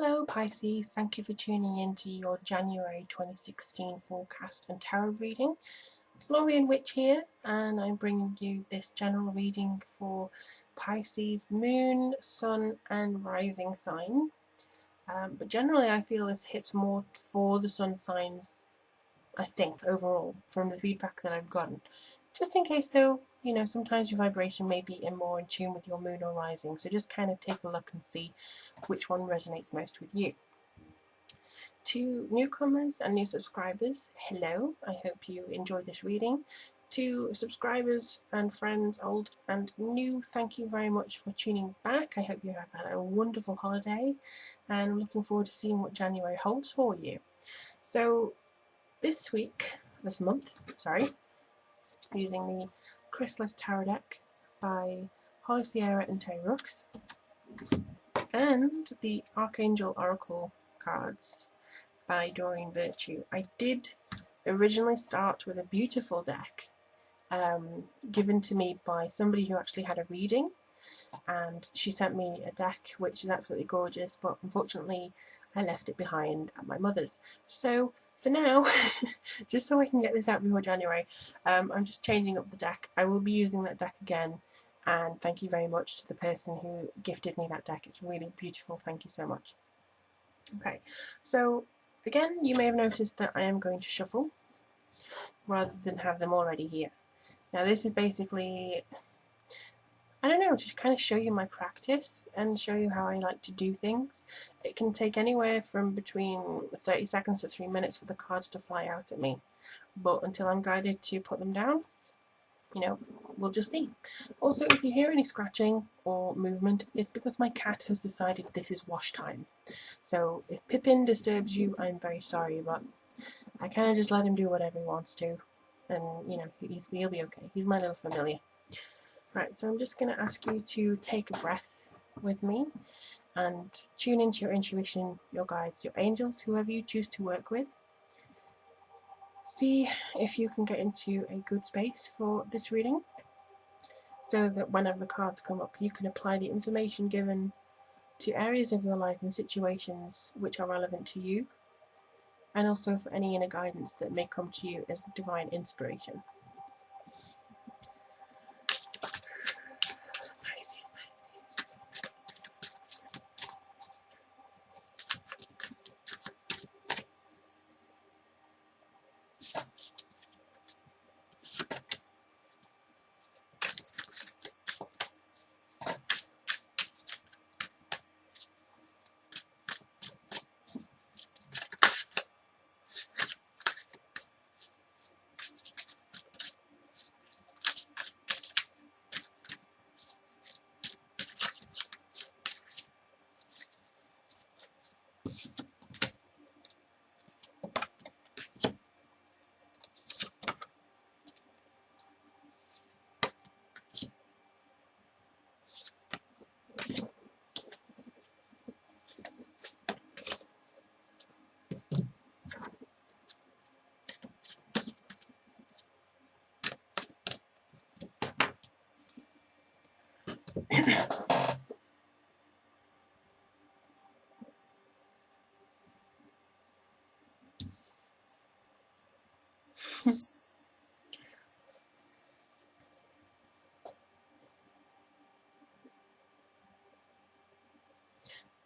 Hello Pisces, thank you for tuning in to your January 2016 forecast and tarot reading. It's Lorien Witch here, and I'm bringing you this general reading for Pisces moon, sun and rising sign. But generally I feel this hits more for the sun signs, I think, overall, from the feedback that I've gotten. Just in case though, sometimes your vibration may be more in tune with your moon or rising, so just kind of take a look and see which one resonates most with you. To newcomers and new subscribers, hello, I hope you enjoyed this reading. To subscribers and friends, old and new, thank you very much for tuning back. I hope you have had a wonderful holiday, and I'm looking forward to seeing what January holds for you. So this month, using the Chrysalis Tarot deck by Holly Sierra and Terry Brooks, and the Archangel Oracle cards by Doreen Virtue. I did originally start with a beautiful deck given to me by somebody who actually had a reading, and she sent me a deck which is absolutely gorgeous, but unfortunately I left it behind at my mother's. So for now, just so I can get this out before January, I'm just changing up the deck. I will be using that deck again, and thank you very much to the person who gifted me that deck. It's really beautiful. Thank you so much. Okay, so again, you may have noticed that I am going to shuffle rather than have them already here. Now this is basically, I don't know, to kind of show you my practice and show you how I like to do things. It can take anywhere from between 30 seconds to 3 minutes for the cards to fly out at me, but until I'm guided to put them down, we'll just see. Also, if you hear any scratching or movement, it's because my cat has decided this is wash time. So if Pippin disturbs you, I'm very sorry, but I kind of just let him do whatever he wants to, and he'll be okay. He's my little familiar. Right, so I'm just going to ask you to take a breath with me and tune into your intuition, your guides, your angels, whoever you choose to work with. See if you can get into a good space for this reading, so that whenever the cards come up, you can apply the information given to areas of your life and situations which are relevant to you, and also for any inner guidance that may come to you as divine inspiration. Pisces.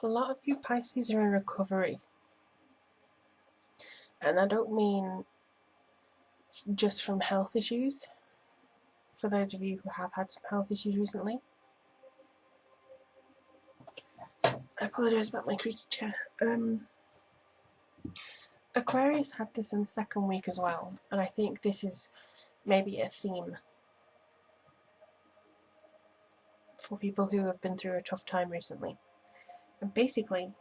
A lot of you Pisces are in recovery, and I don't mean just from health issues. For those of you who have had some health issues recently, I apologise about my creaky chair. Aquarius had this in the second week as well, and I think this is maybe a theme for people who have been through a tough time recently. And basically,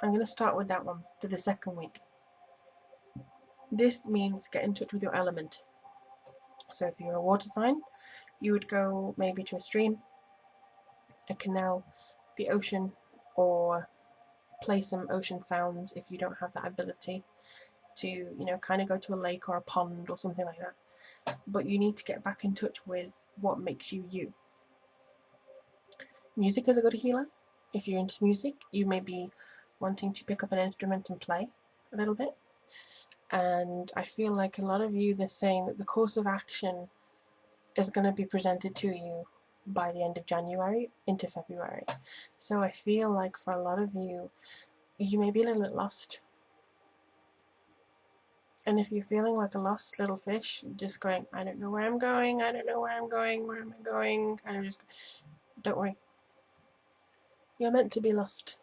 I'm going to start with that one for the second week. This means get in touch with your element. So if you're a water sign, you would go maybe to a stream, a canal, the ocean, or play some ocean sounds if you don't have that ability to, kind of go to a lake or a pond or something like that. But you need to get back in touch with what makes you you. Music is a good healer. If you're into music, you may be wanting to pick up an instrument and play a little bit. And I feel like a lot of you, they're saying that the course of action is going to be presented to you by the end of January into February. So I feel like for a lot of you, you may be a little bit lost. And if you're feeling like a lost little fish, just going, I don't know where I'm going, I don't know where I'm going, where am I going? And I'm just, don't worry. You're meant to be lost.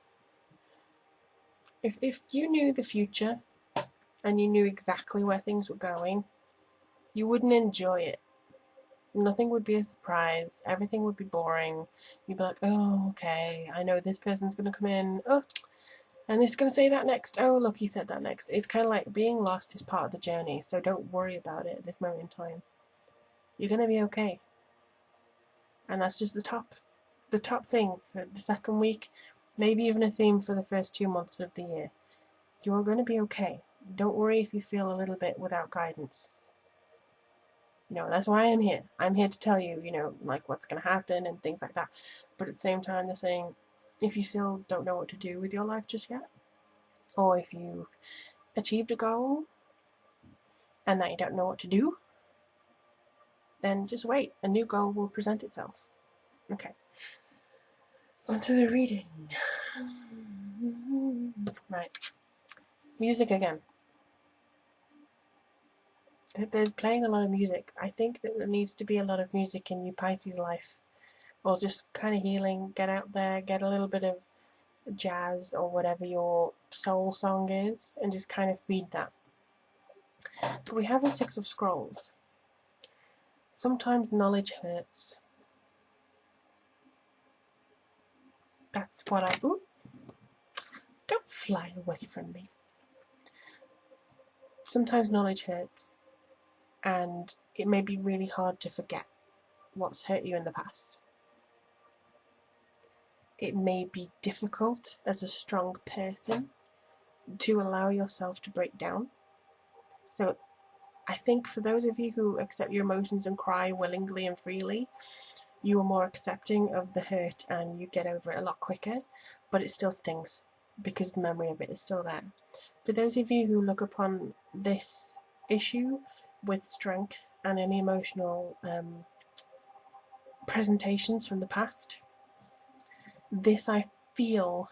If you knew the future and you knew exactly where things were going, you wouldn't enjoy it. Nothing would be a surprise. Everything would be boring. You'd be like, oh, okay, I know this person's going to come in. Oh, and this is going to say that next. Oh, look, he said that next. It's kind of like being lost is part of the journey, so don't worry about it at this moment in time. You're going to be okay. And that's just the top thing for the second week, maybe even a theme for the first 2 months of the year. You are going to be okay. Don't worry if you feel a little bit without guidance. You know, that's why I'm here. I'm here to tell you, you know, like what's going to happen and things like that. But at the same time, they're saying, if you still don't know what to do with your life just yet, or if you achieved a goal and that you don't know what to do, then just wait. A new goal will present itself. Okay. On to the reading. Right. Music again. They're playing a lot of music. I think that there needs to be a lot of music in you Pisces life. Or just kind of healing. Get out there, get a little bit of jazz or whatever your soul song is, and just kind of feed that. But we have a Six of Scrolls. Sometimes knowledge hurts. That's what I... Ooh, don't fly away from me. Sometimes knowledge hurts, and it may be really hard to forget what's hurt you in the past. It may be difficult as a strong person to allow yourself to break down. So I think for those of you who accept your emotions and cry willingly and freely, you are more accepting of the hurt and you get over it a lot quicker, but it still stings because the memory of it is still there. For those of you who look upon this issue with strength and any emotional presentations from the past, this I feel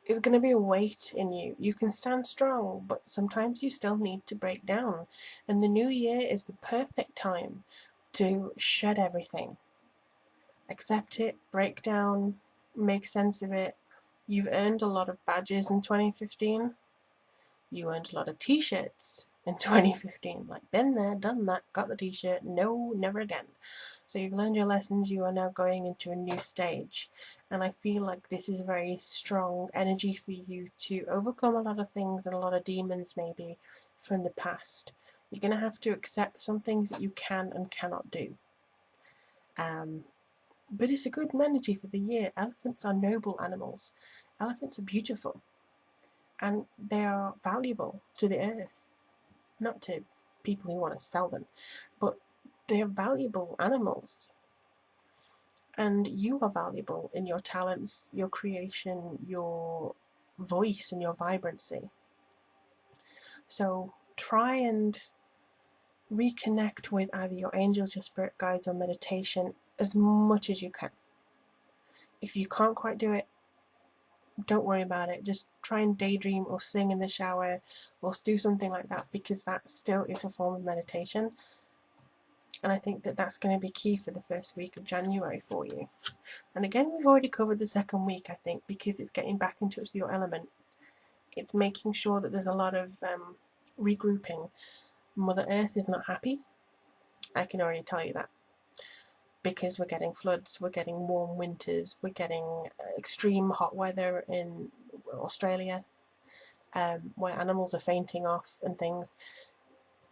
is going to be a weight in you. You can stand strong, but sometimes you still need to break down. And the new year is the perfect time to shed everything. Accept it, break down, make sense of it. You've earned a lot of badges in 2015. You earned a lot of t-shirts in 2015. Like, been there, done that, got the t-shirt, no, never again. So you've learned your lessons, you are now going into a new stage. And I feel like this is a very strong energy for you to overcome a lot of things and a lot of demons maybe from the past. You're going to have to accept some things that you can and cannot do. But it's a good energy for the year. Elephants are noble animals. Elephants are beautiful. And they are valuable to the earth. Not to people who want to sell them, but they're valuable animals. And you are valuable in your talents, your creation, your voice and your vibrancy. So try and reconnect with either your angels, your spirit guides, or meditation as much as you can. If you can't quite do it, don't worry about it. Just try and daydream or sing in the shower or do something like that, because that still is a form of meditation. And I think that that's going to be key for the first week of January for you. And again, we've already covered the second week, I think, because it's getting back into your element. It's making sure that there's a lot of regrouping. Mother Earth is not happy. I can already tell you that. Because we're getting floods, we're getting warm winters, we're getting extreme hot weather in Australia, where animals are fainting off and things.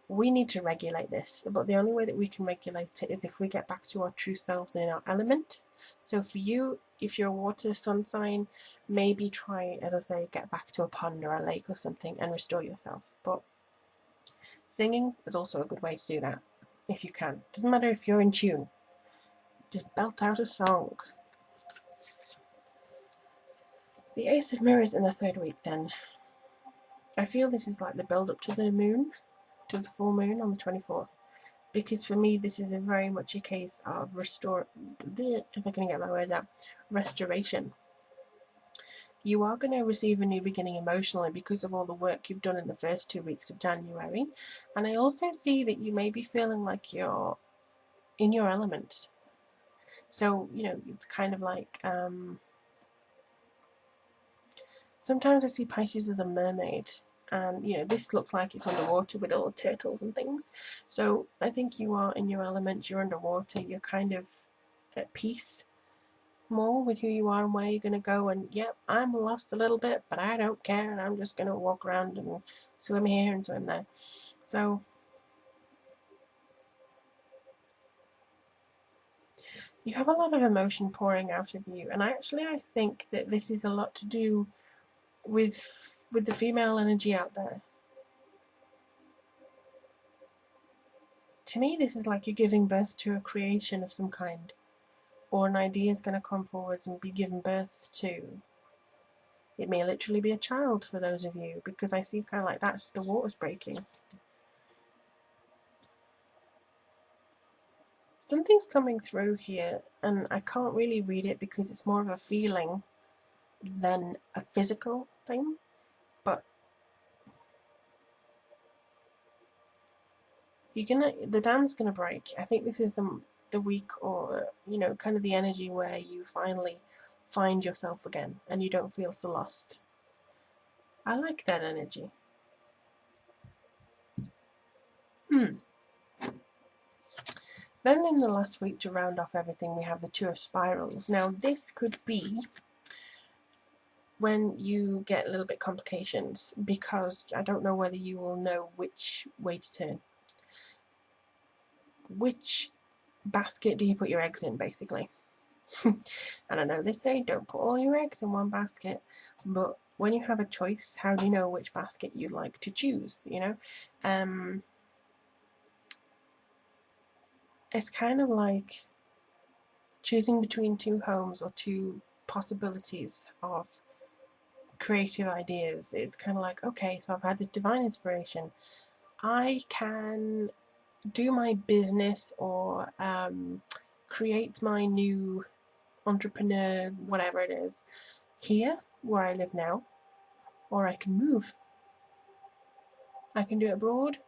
We need to regulate this, but the only way that we can regulate it is if we get back to our true selves and in our element. So for you, if you're a water sun sign, maybe try, as I say, get back to a pond or a lake or something and restore yourself. But singing is also a good way to do that, if you can. Doesn't matter if you're in tune. Just belt out a song. The Ace of Mirrors in the third week then. I feel this is like the build up to the moon, to the full moon on the 24th. Because for me, this is very much a case of if I can get my words out, restoration. You are going to receive a new beginning emotionally because of all the work you've done in the first 2 weeks of January. And I also see that you may be feeling like you're in your element. So, it's kind of like, sometimes I see Pisces as a mermaid. And, this looks like it's underwater with all the turtles and things. So I think you are in your element, you're underwater, you're kind of at peace more with who you are and where you're going to go. And yep, I'm lost a little bit, but I don't care, and I'm just going to walk around and swim here and swim there. So you have a lot of emotion pouring out of you, and I think that this is a lot to do with the female energy out there. To me, this is like you're giving birth to a creation of some kind, or an idea is going to come forwards and be given birth to. It may literally be a child for those of you, because I see kind of like that's the water's breaking. Something's coming through here, and I can't really read it because it's more of a feeling than a physical thing. But the dam's gonna break. I think this is the week, or kind of the energy where you finally find yourself again and you don't feel so lost. I like that energy. Then in the last week, to round off everything, we have the Two of Spirals. Now this could be when you get a little bit complications, because I don't know whether you will know which way to turn. Which basket do you put your eggs in, basically? And I know they say don't put all your eggs in one basket, but when you have a choice, how do you know which basket you'd like to choose? It's kind of like choosing between two homes or two possibilities of creative ideas. It's kind of like, okay, so I've had this divine inspiration. I can do my business, or create my new entrepreneur, whatever it is, here where I live now, or I can move. I can do it abroad,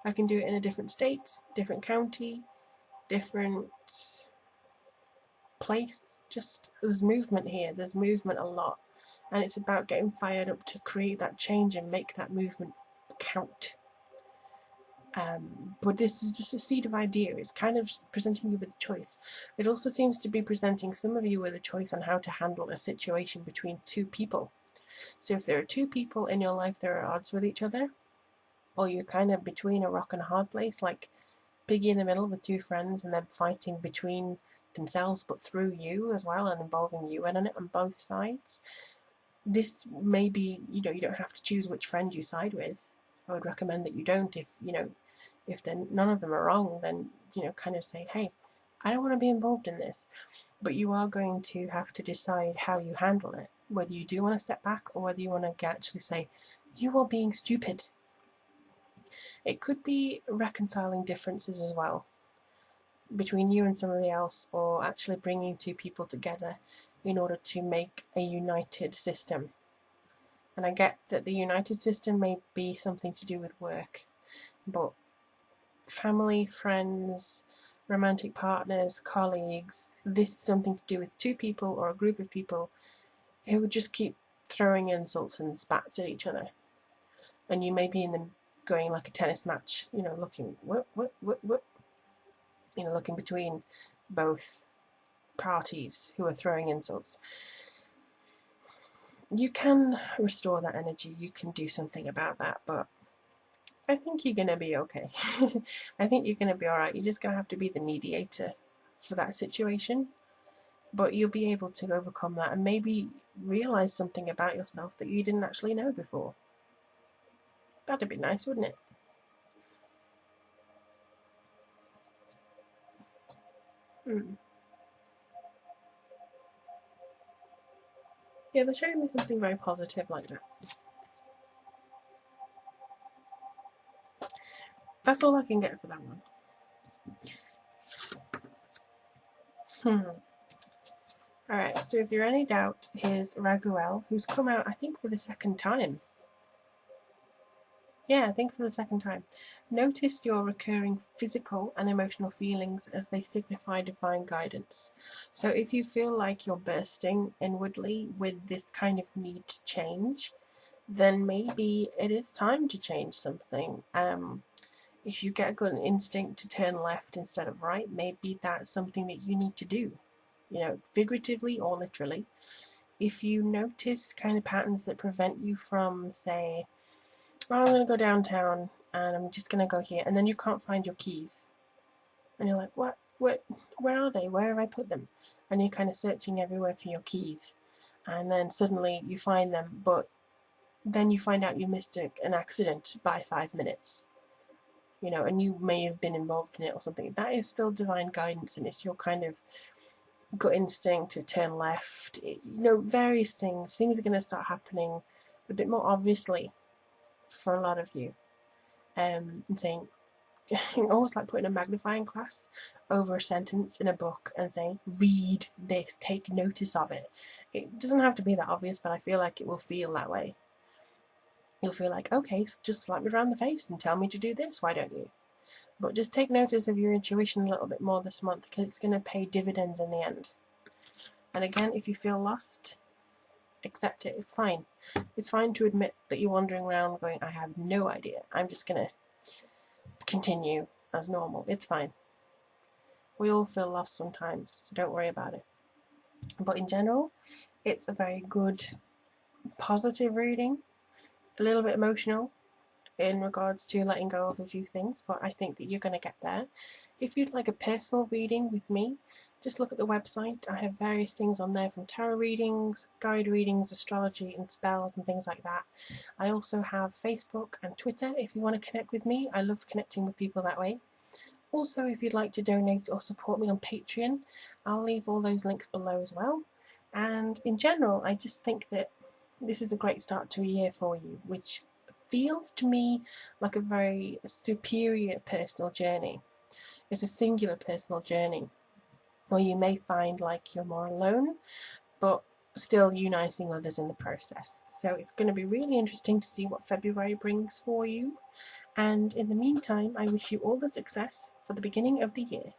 I can do it in a different state, different county, different place. Just there's movement here, there's movement a lot, and it's about getting fired up to create that change and make that movement count. But this is just a seed of idea. It's kind of presenting you with a choice. It also seems to be presenting some of you with a choice on how to handle a situation between two people. So if there are two people in your life that are at odds with each other, or you're kind of between a rock and a hard place, like Piggy in the middle with two friends, and they're fighting between themselves but through you as well, and involving you in it on both sides. This may be, you don't have to choose which friend you side with. I would recommend that you don't. If then none of them are wrong, then kind of say, hey, I don't want to be involved in this. But you are going to have to decide how you handle it, whether you do want to step back or whether you want to actually say, you are being stupid. It could be reconciling differences as well between you and somebody else, or actually bringing two people together in order to make a united system. And I get that the united system may be something to do with work, but family, friends, romantic partners, colleagues, this is something to do with two people or a group of people who would just keep throwing insults and spats at each other. And you may be in them going like a tennis match, looking looking between both parties who are throwing insults. You can restore that energy, you can do something about that, but I think you're going to be okay. I think you're going to be alright. You're just going to have to be the mediator for that situation, but you'll be able to overcome that and maybe realize something about yourself that you didn't actually know before. That'd be nice, wouldn't it? Yeah, they're showing me something very positive like that. That's all I can get for that one. Alright, so if you're in any doubt, here's Raguel, who's come out, I think, for the second time. Yeah, I think for the second time. Notice your recurring physical and emotional feelings as they signify divine guidance. So if you feel like you're bursting inwardly with this kind of need to change, then maybe it is time to change something. If you get a good instinct to turn left instead of right, maybe that's something that you need to do, figuratively or literally. If you notice kind of patterns that prevent you from, say, oh, I'm going to go downtown and I'm just going to go here, and then you can't find your keys, and you're like, what, where are they, where have I put them? And you're kind of searching everywhere for your keys, and then suddenly you find them, but then you find out you missed an accident by 5 minutes, and you may have been involved in it or something. That is still divine guidance, and it's your kind of gut instinct to turn left. Various things are going to start happening a bit more obviously for a lot of you, and saying, almost like putting a magnifying glass over a sentence in a book and saying, read this, take notice of it. It doesn't have to be that obvious, but I feel like it will feel that way. You'll feel like, okay, just slap me around the face and tell me to do this, why don't you? But just take notice of your intuition a little bit more this month, because it's going to pay dividends in the end. And again, if you feel lost, accept it. It's fine. It's fine to admit that you're wandering around going, I have no idea. I'm just going to continue as normal. It's fine. We all feel lost sometimes, so don't worry about it. But in general, it's a very good, positive reading. A little bit emotional in regards to letting go of a few things, but I think that you're going to get there. If you'd like a personal reading with me, just look at the website. I have various things on there, from tarot readings, guide readings, astrology and spells and things like that. I also have Facebook and Twitter if you want to connect with me. I love connecting with people that way. Also, if you'd like to donate or support me on Patreon, I'll leave all those links below as well. And in general, I just think that this is a great start to a year for you, which feels to me like a very superior personal journey. It's a singular personal journey where you may find like you're more alone, but still uniting others in the process. So it's going to be really interesting to see what February brings for you. And in the meantime, I wish you all the success for the beginning of the year.